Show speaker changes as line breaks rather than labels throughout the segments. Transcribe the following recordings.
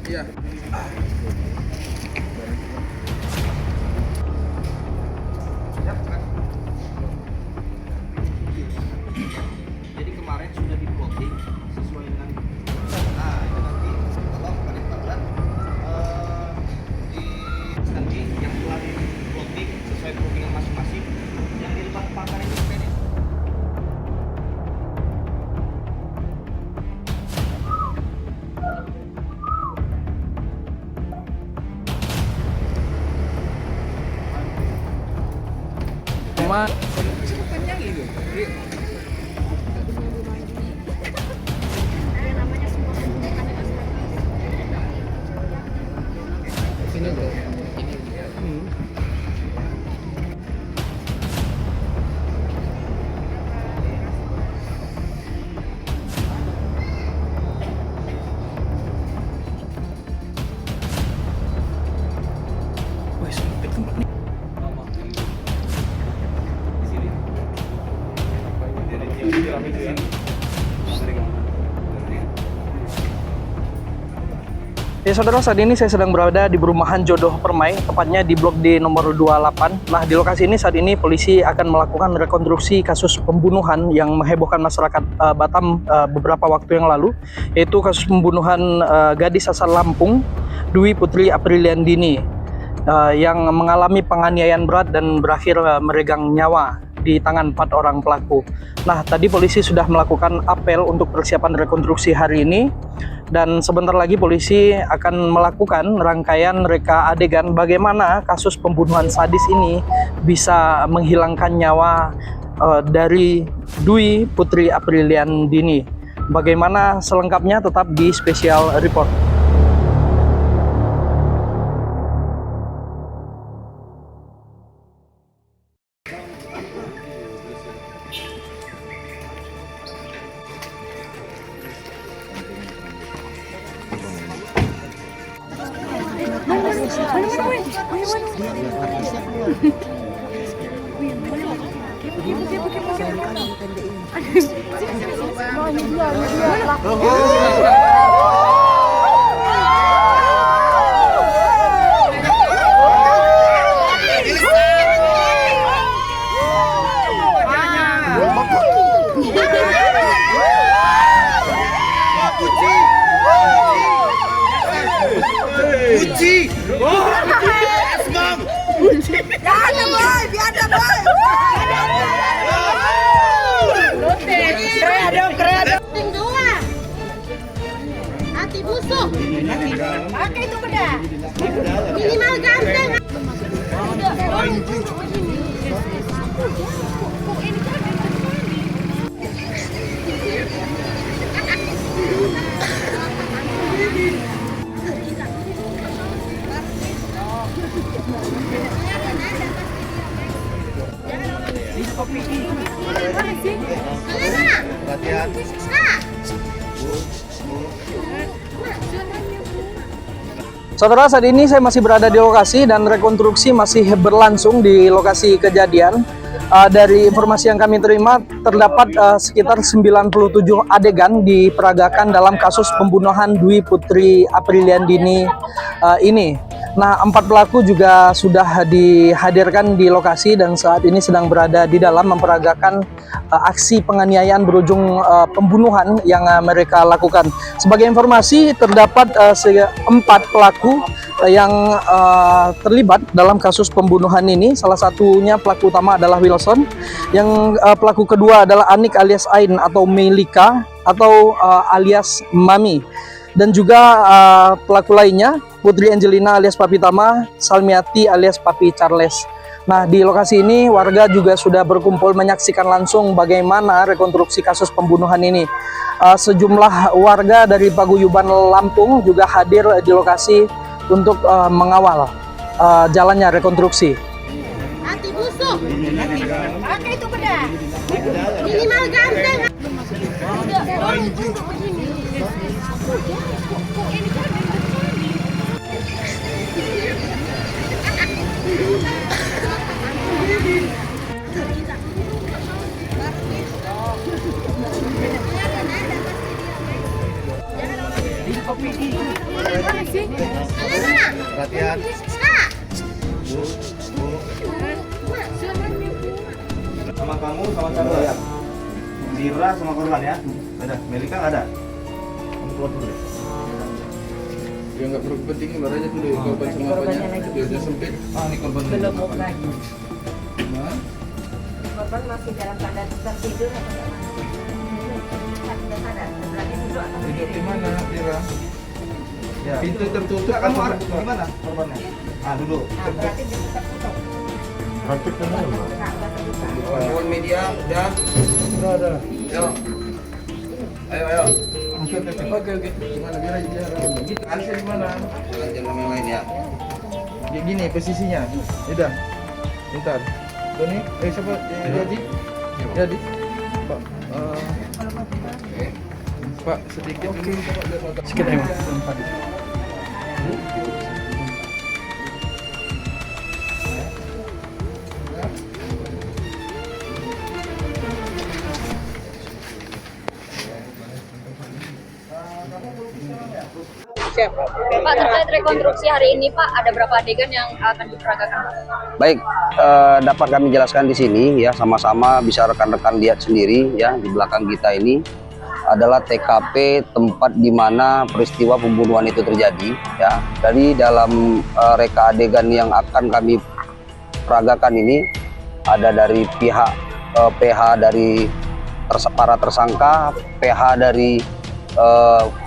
Iya.
Jadi kemarin sudah di plotting sesuai dengan nah itu nanti tolong Kadif di nanti yang telah di plotting sesuai plottingan masing-masing yang di depan pagar ini sepeda.
Cuma ini bro, ini. Wih, sempit tempat nih. Ya saudara, saat ini saya sedang berada di perumahan Jodoh Permai, tepatnya di blok D nomor 28. Nah, di lokasi ini saat ini polisi akan melakukan rekonstruksi kasus pembunuhan yang menghebohkan masyarakat Batam beberapa waktu yang lalu, yaitu kasus pembunuhan gadis asal Lampung, Dwi Putri Apriliandini, yang mengalami penganiayaan berat dan berakhir meregang nyawa di tangan 4 orang pelaku. Nah, tadi polisi sudah melakukan apel untuk persiapan rekonstruksi hari ini, dan sebentar lagi polisi akan melakukan rangkaian reka adegan bagaimana kasus pembunuhan sadis ini bisa menghilangkan nyawa dari Dwi Putri Apriliandini. Bagaimana selengkapnya tetap di Special Report. Uci.
Biada boy, biada boy. Kreado. Ting dua. Hati busuk. Pakai itu beda. Minimal ganteng.
Latihan.
Saudara, saat ini saya masih berada di lokasi dan rekonstruksi masih berlangsung di lokasi kejadian. Dari informasi yang kami terima, terdapat sekitar 97 adegan diperagakan dalam kasus pembunuhan Dwi Putri Apriliandini ini. Nah, 4 pelaku juga sudah dihadirkan di lokasi dan saat ini sedang berada di dalam memperagakan aksi penganiayaan berujung pembunuhan yang mereka lakukan. Sebagai informasi, terdapat 4 pelaku yang terlibat dalam kasus pembunuhan ini. Salah satunya pelaku utama adalah Wilson, yang pelaku kedua adalah Anik alias Ain atau Melika atau alias Mami, dan juga pelaku lainnya Putri Angelina alias Papi Tama, Salmiati alias Papi Charles. Nah, di lokasi ini warga juga sudah berkumpul menyaksikan langsung bagaimana rekonstruksi kasus pembunuhan ini. Sejumlah warga dari Paguyuban Lampung juga hadir di lokasi untuk mengawal jalannya rekonstruksi.
Hati busuk. Pakai itu beda. Minimal ganteng.
Perhatian. Sama kamu, sama Chandra ya. Dira sama korban ya. Ada, Melika nggak ada. Kamu keluar dulu deh.
Ya nggak perlu penting, keluar aja dulu korban sama apanya. Biar dia sempit. Ini korban belum mau lagi.
Korban masih dalam keadaan tertidur atau bagaimana? Sudah sadar, berarti duduk atau
Hidup di mana, Tira?
Ya.
Pintu tertutup.
Enggak, kamu ada di mana korbannya? Ah, duduk.
Nah, berarti dibuka tutup.
Kawan media, udah. Udah. Yuk. Ayo. Oke. Gimana biar aja dia. Gitu. Alisnya di mana? Jangan yang lain ya. Gini posisinya. Udah. Bentar. Tony, siapa? Jadi. Pak. Pak, sedikit dulu Pak.
Sedikit aja.
Pak, terkait rekonstruksi hari ini Pak, ada berapa adegan yang akan diperagakan?
Baik, dapat kami jelaskan di sini ya, sama-sama bisa rekan-rekan lihat sendiri ya, di belakang kita ini adalah TKP tempat di mana peristiwa pembunuhan itu terjadi ya. Dari dalam reka adegan yang akan kami peragakan ini ada dari pihak PH dari para tersangka, PH dari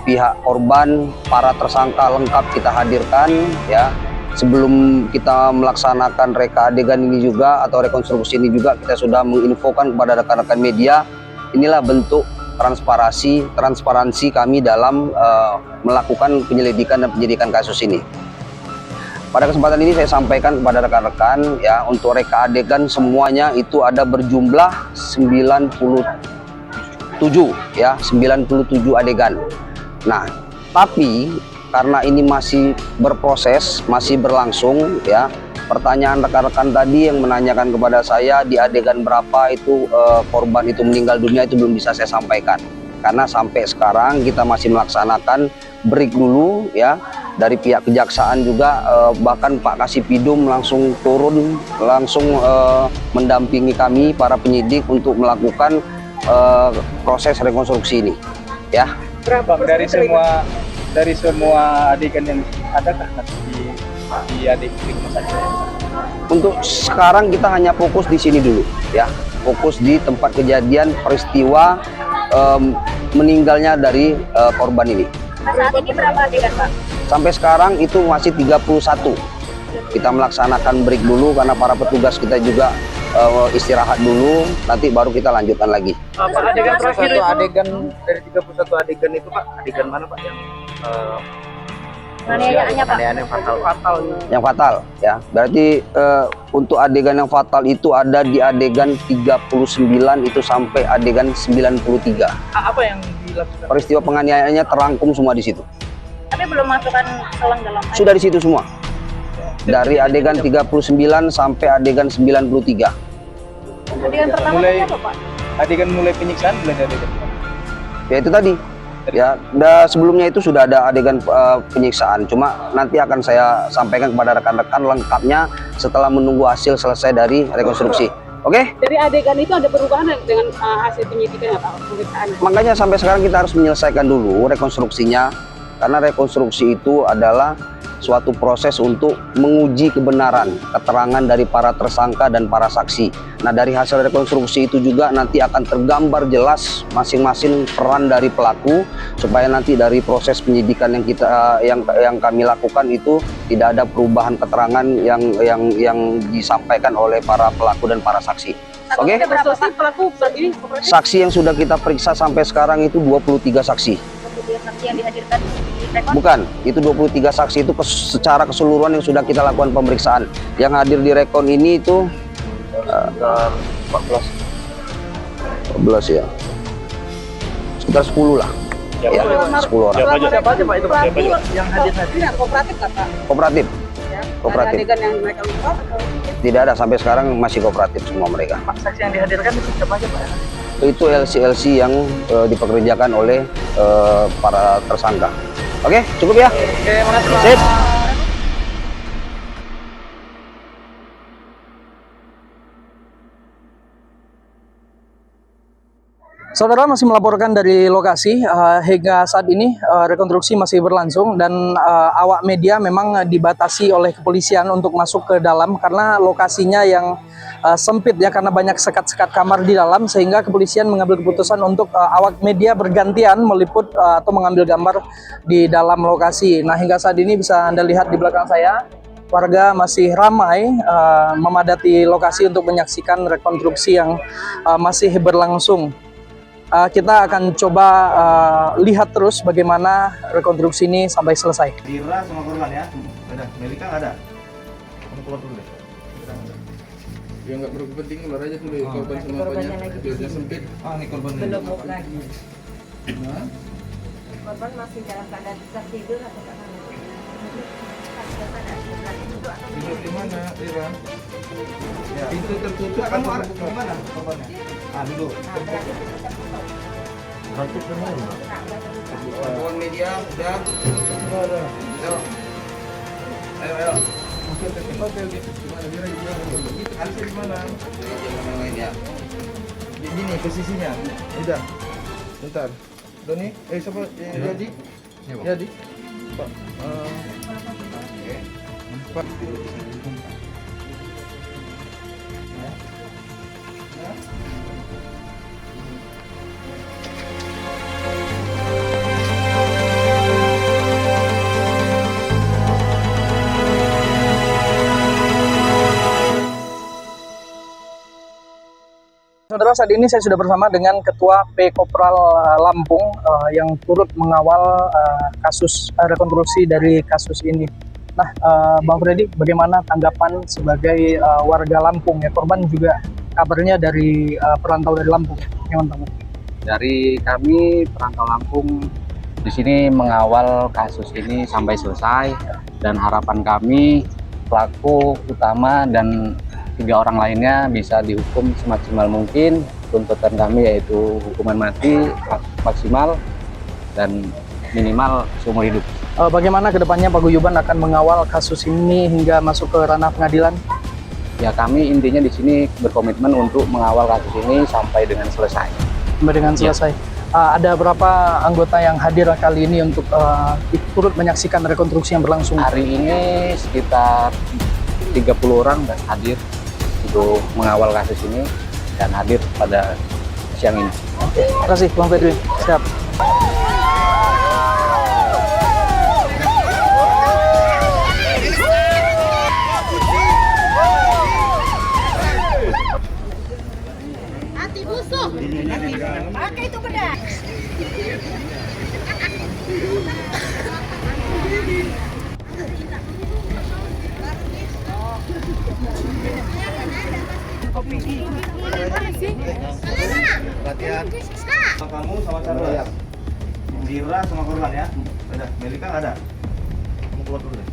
pihak korban, para tersangka lengkap kita hadirkan ya. Sebelum kita melaksanakan reka adegan ini juga atau rekonstruksi ini juga, kita sudah menginfokan kepada rekan-rekan media, inilah bentuk transparansi kami dalam melakukan penyelidikan dan penyidikan kasus ini. Pada kesempatan ini saya sampaikan kepada rekan-rekan ya, untuk reka adegan semuanya itu ada berjumlah 97 ya, 97 adegan. Nah, tapi karena ini masih berproses, masih berlangsung ya, pertanyaan rekan-rekan tadi yang menanyakan kepada saya di adegan berapa itu korban itu meninggal dunia, itu belum bisa saya sampaikan. Karena sampai sekarang kita masih melaksanakan break dulu ya, dari pihak kejaksaan juga, bahkan Pak Kasipidum langsung turun, langsung mendampingi kami para penyidik untuk melakukan proses rekonstruksi ini ya.
Bang, dari semua adegan yang ada di adegan di rumah sakit?
Untuk sekarang kita hanya fokus di sini dulu ya, fokus di tempat kejadian peristiwa meninggalnya dari korban ini.
Saat ini berapa adegan Pak?
Sampai sekarang itu masih 31. Kita melaksanakan break dulu karena para petugas kita juga istirahat dulu, nanti baru kita lanjutkan lagi.
Apa adegan terakhir itu? Adegan dari 31 adegan itu Pak, adegan mana Pak yang
Penganiayaannya Pak?
Yang fatal ya. Berarti untuk adegan yang fatal itu ada di adegan 39 itu sampai adegan 93.
Apa yang dilakukan?
Peristiwa penganiayaannya terangkum semua di situ.
Tapi belum masukkan selang dalam air.
Sudah di situ semua. Dari adegan 39 sampai adegan 93.
Adegan pertama apa Pak?
Adegan mulai penyiksaan mulai dari adegan.
Ya itu tadi. Ya, sebelumnya itu sudah ada adegan penyiksaan. Cuma nanti akan saya sampaikan kepada rekan-rekan lengkapnya setelah menunggu hasil selesai dari rekonstruksi. Oke?
Dari adegan itu ada perubahan dengan hasil penyidikan Pak, pemeriksaan?
Makanya sampai sekarang kita harus menyelesaikan dulu rekonstruksinya, karena rekonstruksi itu adalah suatu proses untuk menguji kebenaran keterangan dari para tersangka dan para saksi. Nah, dari hasil rekonstruksi itu juga nanti akan tergambar jelas masing-masing peran dari pelaku, supaya nanti dari proses penyidikan yang kami lakukan itu tidak ada perubahan keterangan yang disampaikan oleh para pelaku dan para saksi. Oke? Saksi yang sudah kita periksa sampai sekarang itu 23 saksi.
Saksi yang dihadirkan di rekon?
Bukan, itu 23 saksi itu secara keseluruhan yang sudah kita lakukan pemeriksaan. Yang hadir di rekon ini itu 14 ya, sekitar 10 lah ya, 10 orang.
Siapa aja Pak itu Pak? Yang hadir?
Tidak, kooperatif nggak Pak?
Kooperatif,
Ya.
kooperatif.
Ada adegan yang mereka lupa atau?
Tidak ada, sampai sekarang masih kooperatif semua mereka.
Pak, saksi yang dihadirkan itu siapa aja Pak?
Itu LC yang dipekerjakan oleh para tersangka. Oke, cukup ya.
Oke, makasih Pak.
Sip.
Saudara masih melaporkan dari lokasi hingga saat ini rekonstruksi masih berlangsung dan awak media memang dibatasi oleh kepolisian untuk masuk ke dalam karena lokasinya yang sempit ya, karena banyak sekat-sekat kamar di dalam, sehingga kepolisian mengambil keputusan untuk awak media bergantian meliput atau mengambil gambar di dalam lokasi. Nah, hingga saat ini bisa Anda lihat di belakang saya, warga masih ramai memadati lokasi untuk menyaksikan rekonstruksi yang masih berlangsung. Kita akan coba lihat terus bagaimana rekonstruksi ini sampai selesai.
Dira sama korban ya. Udah, Melika nggak ada. Kamu keluar dulu deh.
Ya nggak berpenting, keluar aja dulu. Korban sama
Korbannya
apanya.
lagi.
Biarnya sempit.
Ini korban
Belum mau lagi.
Nah,
Korban masih dalam keadaan tertidur atau bagaimana? Sudah sadar, berarti duduk atau
tidur di mana, Dira?
Ya.
Pintu tertutup.
Nah, kamu
atau
ada
terbuka?
di mana korbannya? Duduk.
Nah, berarti kita tutup.
Kawan media udah. Ayo. Ayo. Oke. Gimana Dira? Alisa di mana? Jangan main ya.
Gini posisinya. Udah. Bentar. Doni, siapa? Jadi? Jadi. Pak. Pak.
Saudara, saat ini saya sudah bersama dengan Ketua P Kopral Lampung yang turut mengawal kasus rekonstruksi dari kasus ini. Nah, Bang Freddy, bagaimana tanggapan sebagai warga Lampung ya? Korban juga kabarnya dari perantau dari Lampung. Gimana?
Dari kami perantau Lampung di sini mengawal kasus ini sampai selesai, dan harapan kami pelaku utama dan 3 orang lainnya bisa dihukum semaksimal mungkin. Tuntutan kami yaitu hukuman mati maksimal dan minimal seumur hidup.
Bagaimana kedepannya Paguyuban akan mengawal kasus ini hingga masuk ke ranah pengadilan?
Ya, kami intinya di sini berkomitmen untuk mengawal kasus ini sampai dengan selesai.
Sampai dengan selesai. Ada berapa anggota yang hadir kali ini untuk turut menyaksikan rekonstruksi yang berlangsung?
Hari ini sekitar 30 orang dan hadir untuk mengawal kasus ini dan hadir pada siang ini.
Terima kasih Bang Freddy. Siap.
Hati busuk. Pakai itu benar.
Perhatian. Sama kamu sama Chandra ya. Dira sama korban ya. Udah, Melika nggak ada. Kamu keluar dulu deh.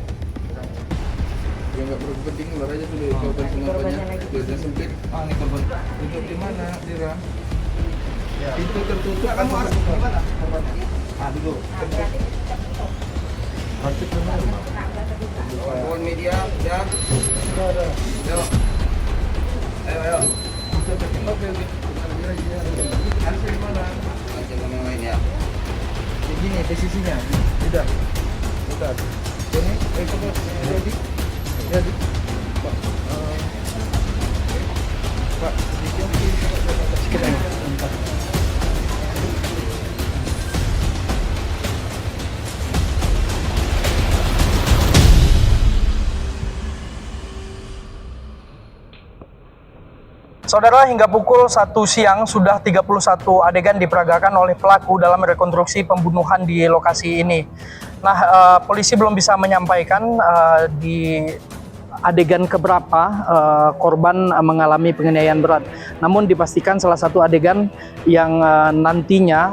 Ya nggak berpenting, keluar aja dulu. Korban sama apanya. Biarnya sempit.
Ini korban.
Duduk di mana, Dira?
Ya.
Pintu tertutup.
Kamu
atau
ada
terbuka?
di mana korbannya? Duduk.
Kawan media udah. Ayo. Ayo. Oke. Gimana Dira? Alisa di mana? Jangan main ya.
Gini posisinya. Udah. Bentar. Doni, siapa? Jadi. Pak. Pak, sedikit lagi. Bentar.
Saudara, hingga pukul 1 siang sudah 31 adegan diperagakan oleh pelaku dalam rekonstruksi pembunuhan di lokasi ini. Nah, polisi belum bisa menyampaikan di adegan keberapa korban mengalami penganiayaan berat. Namun dipastikan salah satu adegan yang nantinya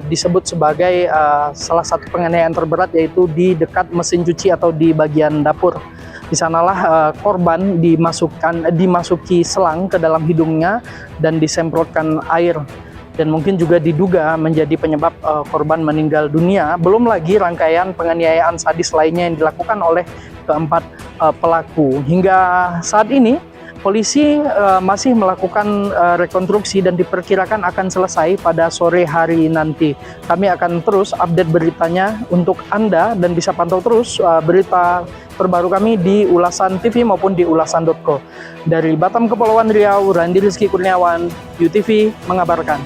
disebut sebagai salah satu penganiayaan terberat, yaitu di dekat mesin cuci atau di bagian dapur. Di sanalah korban dimasuki selang ke dalam hidungnya dan disemprotkan air. dan mungkin juga diduga menjadi penyebab korban meninggal dunia. Belum lagi rangkaian penganiayaan sadis lainnya yang dilakukan oleh keempat pelaku. Hingga saat ini polisi masih melakukan rekonstruksi dan diperkirakan akan selesai pada sore hari nanti. Kami akan terus update beritanya untuk Anda dan bisa pantau terus berita terbaru kami di Ulasan TV maupun di ulasan.co. Dari Batam Kepulauan Riau, Randi Rizky Kurniawan, UTV mengabarkan.